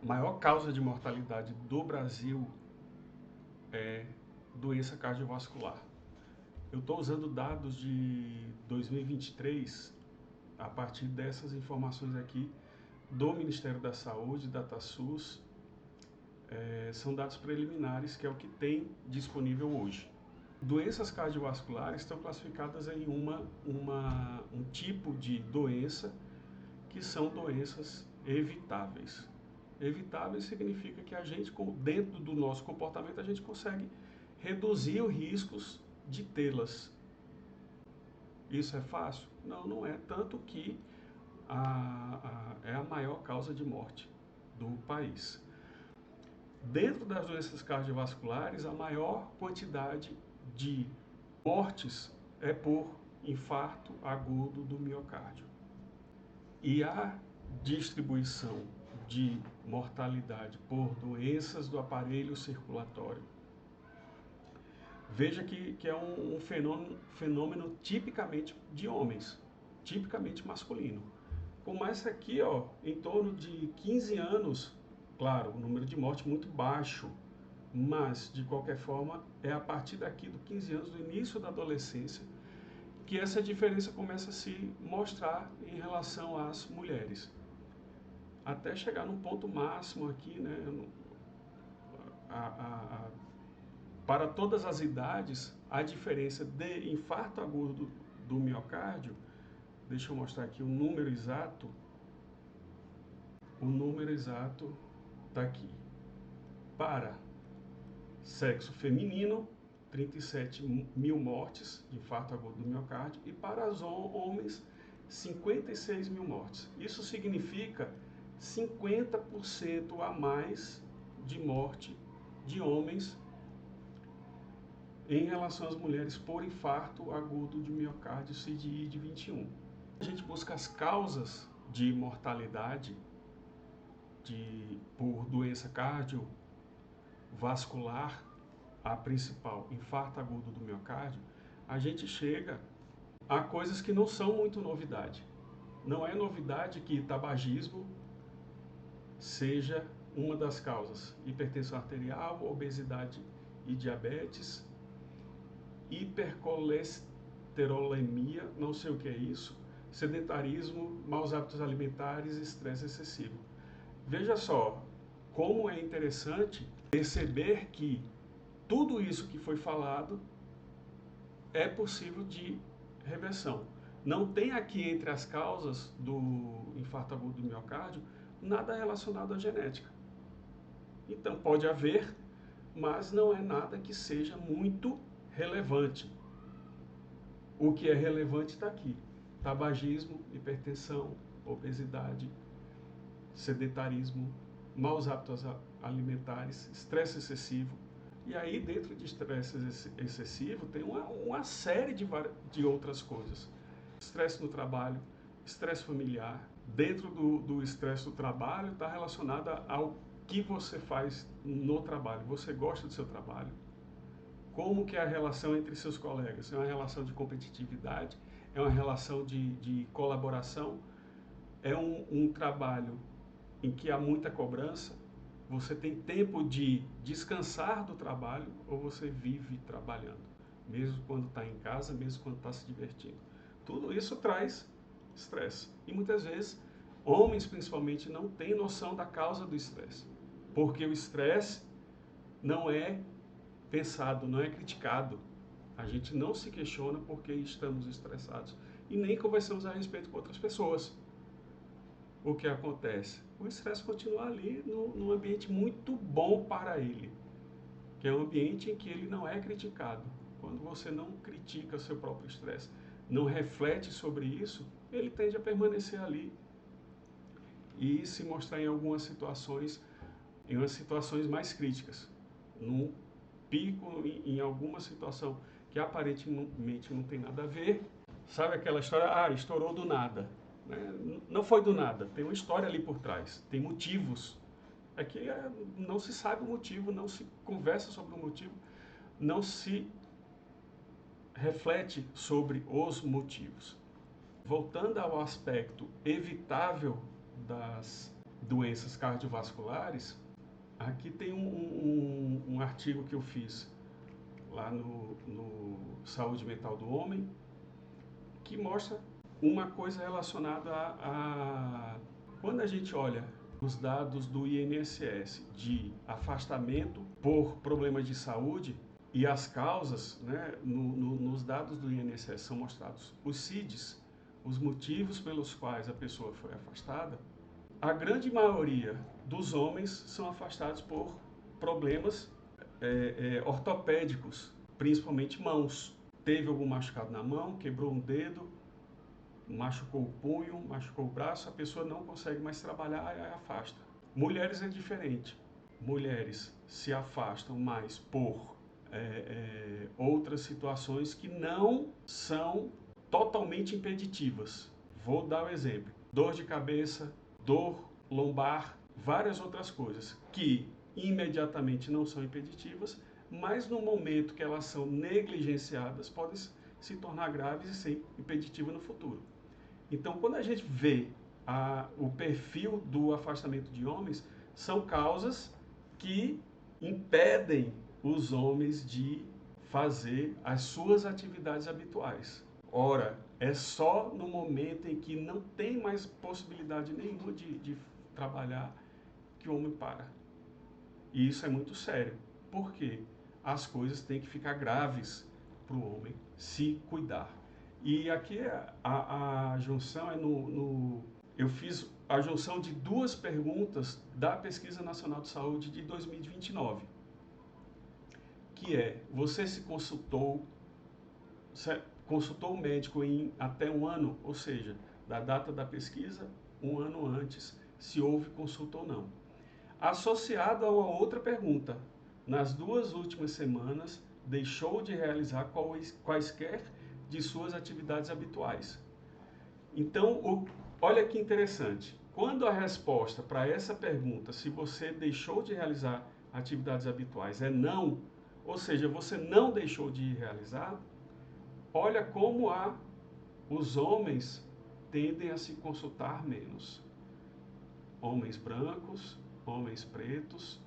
A maior causa de mortalidade do Brasil é doença cardiovascular. Eu estou usando dados de 2023 a partir dessas informações aqui do Ministério da Saúde, DataSUS. São dados preliminares, que é o que tem disponível hoje. Doenças cardiovasculares estão classificadas em um tipo de doença que são doenças evitáveis. Evitáveis significa que a gente, dentro do nosso comportamento, a gente consegue reduzir os riscos de tê-las. Isso é fácil? Não, não é. Tanto que é a maior causa de morte do país. Dentro das doenças cardiovasculares, a maior quantidade de mortes é por infarto agudo do miocárdio. E a distribuição de mortalidade por doenças do aparelho circulatório. Veja que é um fenômeno tipicamente de homens, tipicamente masculino. Como essa aqui, ó, em torno de 15 anos, claro, o número de mortes muito baixo, mas, de qualquer forma, é a partir daqui dos 15 anos, do início da adolescência, que essa diferença começa a se mostrar em relação às mulheres. Até chegar num ponto máximo aqui, né, para todas as idades, a diferença de infarto agudo do miocárdio, deixa eu mostrar aqui o número exato está aqui. Para sexo feminino, 37 mil mortes de infarto agudo do miocárdio, e para os homens, 56 mil mortes. Isso significa 50% a mais de morte de homens em relação às mulheres por infarto agudo de miocárdio CDI de 21. A gente busca as causas de mortalidade por doença cardiovascular, a principal, infarto agudo do miocárdio, a gente chega a coisas que não são muito novidade. Não é novidade que tabagismo seja uma das causas. Hipertensão arterial, obesidade e diabetes, hipercolesterolemia, não sei o que é isso, sedentarismo, maus hábitos alimentares e estresse excessivo. Veja só como é interessante perceber que tudo isso que foi falado é possível de reversão. Não tem aqui entre as causas do infarto agudo do miocárdio nada relacionado à genética. Então pode haver, mas não é nada que seja muito relevante. O que é relevante está aqui: tabagismo, hipertensão, obesidade, sedentarismo, maus hábitos alimentares, estresse excessivo. E aí, dentro de estresse excessivo, tem uma série de outras coisas. Estresse no trabalho, estresse familiar. Dentro do estresse do trabalho está relacionado ao que você faz no trabalho. Você gosta do seu trabalho? Como que é a relação entre seus colegas? É uma relação de competitividade? É uma relação de colaboração? É um trabalho em que há muita cobrança? Você tem tempo de descansar do trabalho ou você vive trabalhando? Mesmo quando está em casa, mesmo quando está se divertindo. Tudo isso traz estresse. E muitas vezes, homens principalmente, não têm noção da causa do estresse. Porque o estresse não é pensado, não é criticado. A gente não se questiona porque estamos estressados e nem conversamos a respeito com outras pessoas. O que acontece? O estresse continua ali num ambiente muito bom para ele, que é um ambiente em que ele não é criticado. Quando você não critica seu próprio estresse, não reflete sobre isso, ele tende a permanecer ali e se mostrar em algumas situações, em umas situações mais críticas, num pico, em alguma situação que aparentemente não tem nada a ver. Sabe aquela história, estourou do nada. Não foi do nada, tem uma história ali por trás, tem motivos. Aqui não se sabe o motivo, não se conversa sobre o motivo, não se reflete sobre os motivos. Voltando ao aspecto evitável das doenças cardiovasculares, aqui tem um artigo que eu fiz lá no Saúde Mental do Homem, que mostra uma coisa relacionada a quando a gente olha os dados do INSS de afastamento por problemas de saúde e as causas, né, nos dados do INSS são mostrados os CIDs, os motivos pelos quais a pessoa foi afastada. A grande maioria dos homens são afastados por problemas ortopédicos, principalmente mãos. Teve algum machucado na mão, quebrou um dedo, machucou o punho, machucou o braço, a pessoa não consegue mais trabalhar e afasta. Mulheres é diferente. Mulheres se afastam mais por outras situações que não são totalmente impeditivas. Vou dar um exemplo. Dor de cabeça, dor lombar, várias outras coisas que imediatamente não são impeditivas, mas no momento que elas são negligenciadas, podem se tornar graves e ser impeditivas no futuro. Então, quando a gente vê o perfil do afastamento de homens, são causas que impedem os homens de fazer as suas atividades habituais. Ora, é só no momento em que não tem mais possibilidade nenhuma de trabalhar que o homem para. E isso é muito sério. Por quê? As coisas têm que ficar graves para o homem se cuidar. E aqui a junção é eu fiz a junção de duas perguntas da Pesquisa Nacional de Saúde de 2029, que é: você se consultou o médico em até um ano, ou seja, da data da pesquisa, um ano antes, se houve consulta ou não. Associado a uma outra pergunta: nas 2 últimas semanas, deixou de realizar quaisquer de suas atividades habituais? Então, olha que interessante. Quando a resposta para essa pergunta, se você deixou de realizar atividades habituais, é não, ou seja, você não deixou de realizar, olha como os homens tendem a se consultar menos. Homens brancos, homens pretos.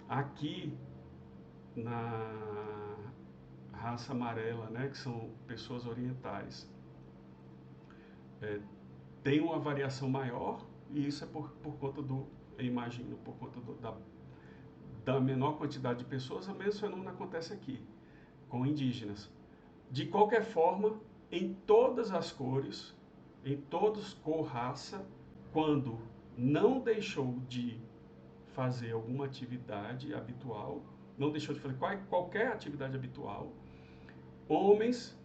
Aqui na raça amarela, né, que são pessoas orientais, tem uma variação maior, e isso é por conta eu imagino, por conta da menor quantidade de pessoas. O mesmo fenômeno acontece aqui, com indígenas. De qualquer forma, em todas as cores, em todos cor, raça, quando não deixou de fazer alguma atividade habitual, não deixou de fazer qualquer atividade habitual, homens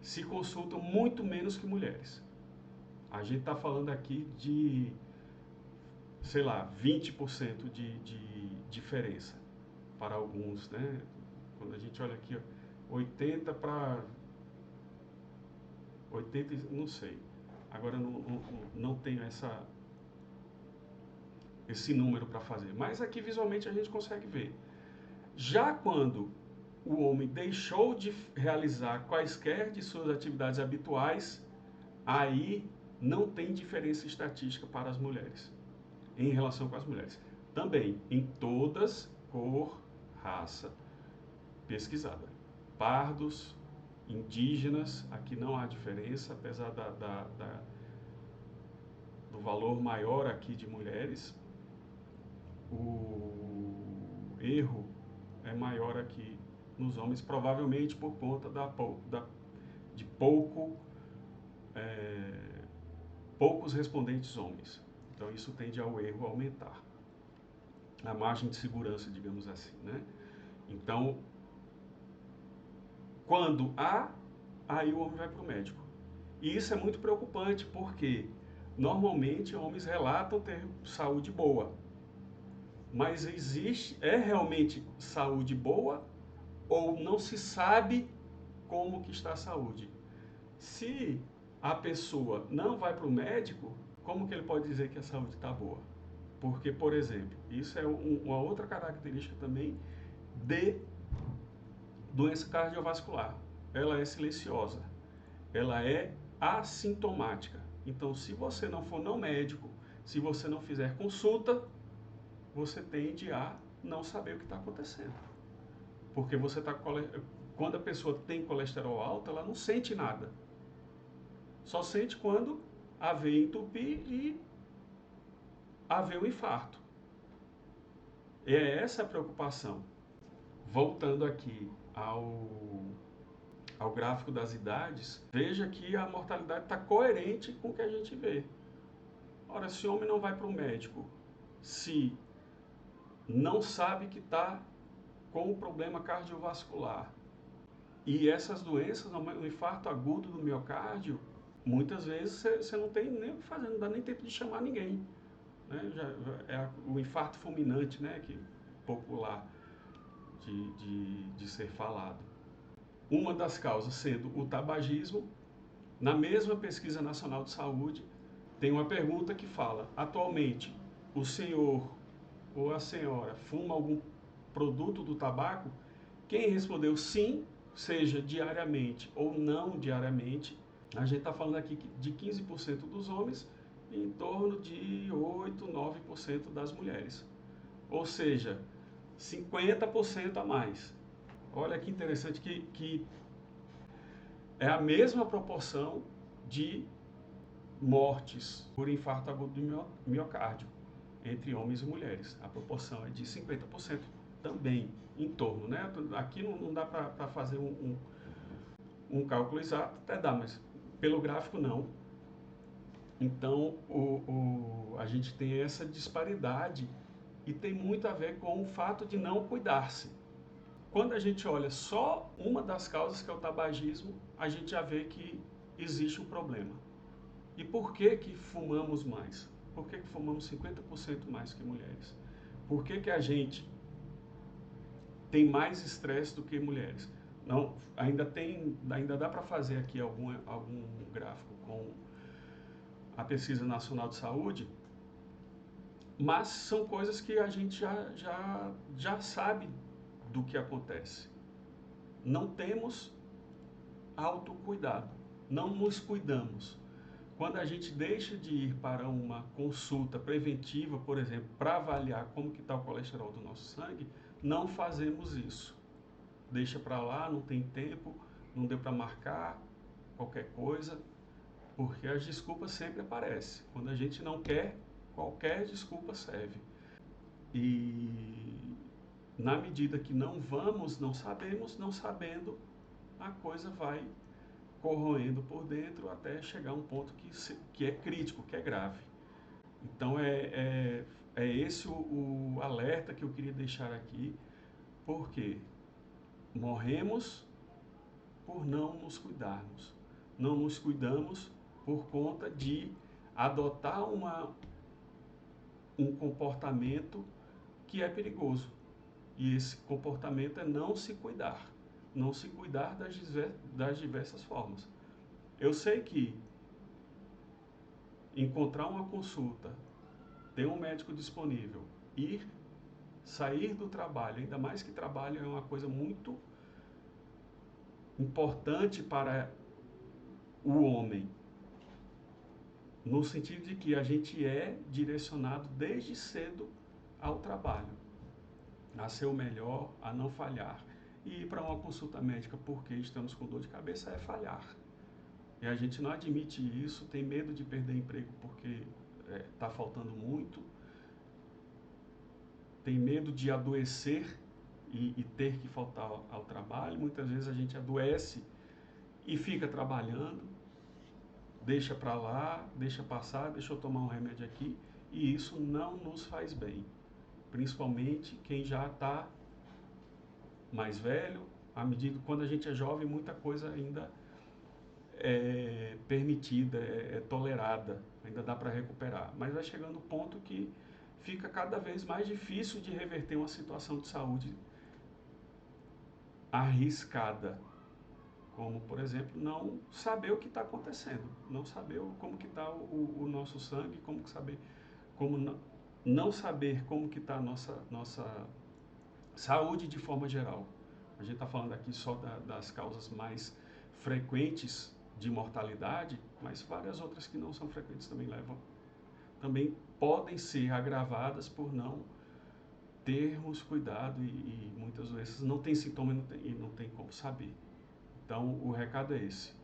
se consultam muito menos que mulheres. A gente está falando aqui de, sei lá, 20% de diferença para alguns, né? Quando a gente olha aqui, ó, 80 para 80, não sei. Agora não tenho esse número para fazer. Mas aqui visualmente a gente consegue ver. Já quando o homem deixou de realizar quaisquer de suas atividades habituais, aí não tem diferença estatística para as mulheres, em relação com as mulheres. Também, em todas, cor, raça, pesquisada. Pardos, indígenas, aqui não há diferença, apesar do valor maior aqui de mulheres, o erro é maior aqui nos homens, provavelmente por conta de poucos respondentes homens. Então isso tende ao erro aumentar. A margem de segurança, digamos assim, né? Então, quando aí o homem vai para o médico. E isso é muito preocupante, porque normalmente homens relatam ter saúde boa. Mas é realmente saúde boa ou não se sabe como que está a saúde? Se a pessoa não vai para o médico, como que ele pode dizer que a saúde está boa? Porque, por exemplo, isso é uma outra característica também de doença cardiovascular. Ela é silenciosa, ela é assintomática. Então, se você não for no médico, Se você não fizer consulta, você tende a não saber o que está acontecendo. Porque você está quando a pessoa tem colesterol alto, ela não sente nada. Só sente quando a veia entupir e haver um infarto. E é essa a preocupação. Voltando aqui ao gráfico das idades, veja que a mortalidade está coerente com o que a gente vê. Ora, se o homem não vai para o médico, se não sabe que está com um problema cardiovascular, e essas doenças, o infarto agudo do miocárdio, muitas vezes você não tem nem o que fazer, não dá nem tempo de chamar ninguém. Né? É o infarto fulminante, né? Que popular de ser falado. Uma das causas sendo o tabagismo. Na mesma pesquisa nacional de saúde, tem uma pergunta que fala: atualmente, o senhor ou a senhora fuma algum produto do tabaco? Quem respondeu sim, seja diariamente ou não diariamente, a gente está falando aqui de 15% dos homens e em torno de 8, 9% das mulheres. Ou seja, 50% a mais. Olha que interessante que é a mesma proporção de mortes por infarto agudo do miocárdio entre homens e mulheres. A proporção é de 50% também, em torno, né? Aqui não dá para fazer um cálculo exato, até dá, mas pelo gráfico não. Então, a gente tem essa disparidade e tem muito a ver com o fato de não cuidar-se. Quando a gente olha só uma das causas, que é o tabagismo, a gente já vê que existe um problema. E por que fumamos mais? Por que fumamos 50% mais que mulheres? Por que a gente tem mais estresse do que mulheres? Não, ainda dá para fazer aqui algum gráfico com a Pesquisa Nacional de Saúde, mas são coisas que a gente já sabe do que acontece. Não temos autocuidado, não nos cuidamos. Quando a gente deixa de ir para uma consulta preventiva, por exemplo, para avaliar como que está o colesterol do nosso sangue, não fazemos isso. Deixa para lá, não tem tempo, não deu para marcar qualquer coisa, porque as desculpas sempre aparecem. Quando a gente não quer, qualquer desculpa serve. E na medida que não vamos, não sabemos, não sabendo, a coisa vai corroendo por dentro até chegar a um ponto que é crítico, que é grave. Então é esse o alerta que eu queria deixar aqui, porque morremos por não nos cuidarmos. Não nos cuidamos por conta de adotar um comportamento que é perigoso. E esse comportamento é não se cuidar. Não se cuidar das diversas formas. Eu sei que encontrar uma consulta, ter um médico disponível, sair do trabalho, ainda mais que trabalho é uma coisa muito importante para o homem, no sentido de que a gente é direcionado desde cedo ao trabalho, a ser o melhor, a não falhar. E ir para uma consulta médica porque estamos com dor de cabeça é falhar. E a gente não admite isso, tem medo de perder emprego porque está faltando muito, tem medo de adoecer e ter que faltar ao trabalho. Muitas vezes a gente adoece e fica trabalhando, deixa para lá, deixa passar, deixa eu tomar um remédio aqui, e isso não nos faz bem. Principalmente quem já está mais velho, à medida quando a gente é jovem, muita coisa ainda é permitida, é tolerada, ainda dá para recuperar. Mas vai chegando um ponto que fica cada vez mais difícil de reverter uma situação de saúde arriscada, como, por exemplo, não saber o que está acontecendo, não saber como que está o nosso sangue, como não saber como que está a nossa saúde de forma geral. A gente está falando aqui só das causas mais frequentes de mortalidade, mas várias outras que não são frequentes também também podem ser agravadas por não termos cuidado e muitas vezes não tem sintoma e não tem como saber. Então, o recado é esse.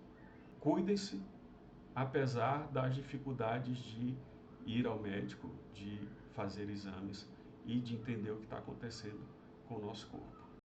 Cuidem-se, apesar das dificuldades de ir ao médico, de fazer exames e de entender o que está acontecendo com o nosso corpo.